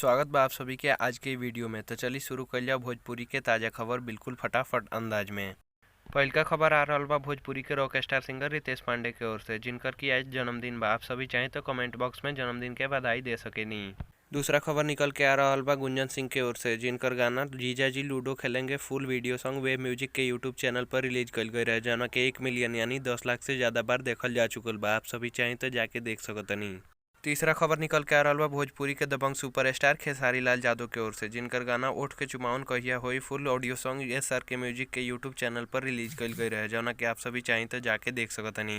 स्वागत बा आप सभी के आज के वीडियो में। तो चलिए शुरू कर लिया भोजपुरी के ताज़ा खबर बिल्कुल फटाफट अंदाज में। पहिलका खबर आ रहल बा भोजपुरी के rock star singer Ritesh Pandey के ओर से, जिनकर की आज जन्मदिन बा। आप सभी चाहें तो कमेंट बॉक्स में जन्मदिन के बधाई दे सकेनी। दूसरा खबर निकल के आ रहल बा गुंजन सिंह के ओर से, जिनकर गाना जीजा जी लूडो खेलेंगे फुल वीडियो सॉन्ग वेब म्यूजिक के यूट्यूब चैनल पर रिलीज कल गई रहे, जना के 1 मिलियन यानी 10 लाख से ज़्यादा बार देखल जा चुकल बा। आप सभी चाहें तो जाके देख सकतनी। तीसरा खबर निकल के आ रहा बा भोजपुरी के दबंग सुपरस्टार खेसारी लाल यादव के ओर से, जिनकर गाना ओठ के चुमावन कहिया होई फुल ऑडियो सॉन्ग SR के म्यूजिक के यूट्यूब चैनल पर रिलीज कल गई रहे, जौना कि आप सभी चाहें तो जाके देख सकतनी।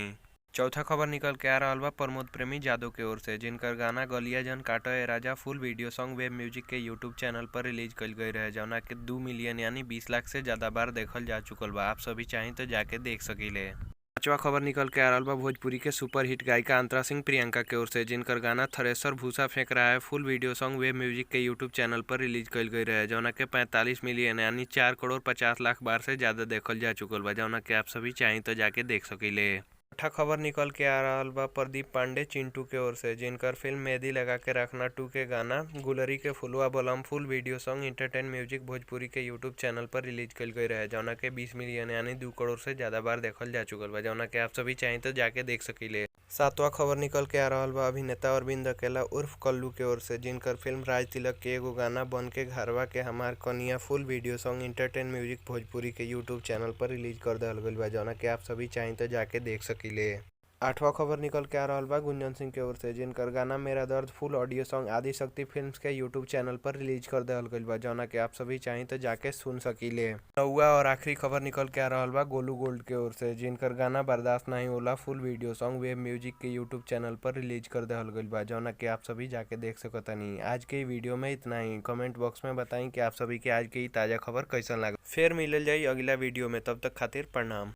चौथा खबर निकल के आ रहा बा प्रमोद प्रेमी यादव के ओर से, जिनकर गाना गलिया जन काटो ए राजा फुल वीडियो सॉन्ग वेब म्यूजिक के यूट्यूब चैनल पर रिलीज कल गई रहे, जौना कि 2 मिलियन यानी 20 लाख से ज़्यादा बार देखल जा चुकल बा। आप सभी चाहें तो जाके देख सकीले। पांचवा खबर निकल के आ रहा बा भोजपुरी के सुपरहिट गायिका अंतरा सिंह प्रियंका के ओर से, जिनकर गाना थ्रेसर भूसा फेंक रहा है फुल वीडियो सॉन्ग वेब म्यूजिक के यूट्यूब चैनल पर रिलीज कल गई रहे, जौना के 45 मिलियन यानी 4 करोड़ 50 लाख बार से ज़्यादा देखल जा चुकल बा, जौना के आप सभी चाहें तो जाके देख सकीले। छठा खबर निकल के आ रहा बा प्रदीप पांडे चिंटू के ओर से, जिनकर फिल्म मेहंदी लगा के रखना 2 के गाना गुलरी के फुलवा बलम full video song entertain music Bhojpuri के यूट्यूब चैनल पर रिलीज कल गई रहे, जौना के 20 मिलियन यानी 2 करोड़ से ज़्यादा बार देखल जा चुकल बा, जौना के आप सभी चाहें तो जाके देख सकीले। सातवां खबर निकल के आ रहा बा अभिनेता अरविंद अकेला उर्फ कल्लू के ओर से, जिनकर फिल्म राज तिलक के एगो गाना बन के घरवा के हमार कनिया full video song entertain music Bhojpuri के यूट्यूब चैनल पर रिलीज कर दहल गइल बा, जौना के आप सभी चाहें तो जाके देख सकीले। आठवां खबर निकल के आ रहा बा गुंजन सिंह के ओर से, जिनकर गाना मेरा दर्द फुल ऑडियो सॉन्ग आदि शक्ति फिल्म्स के यूट्यूब चैनल पर रिलीज कर दहल गइल बा, जौना के आप सभी चाहें तो जाके सुन सकीले। नौवा और आखिरी खबर निकल के आ रहा बा गोलू गोल्ड के ओर से, जिनकर गाना बर्दाश्त नहीं होला फुल वीडियो सॉन्ग वेब म्यूजिक के यूट्यूब चैनल पर रिलीज कर दहल गइल बा, जौना के आप सभी जाके देख सकतनी। आज के वीडियो में इतना ही। कमेंट बॉक्स में बताई कि आप सभी के आज की ताज़ा खबर कैसन लगा। फिर मिलल जाई अगला वीडियो में, तब तक खातिर प्रणाम।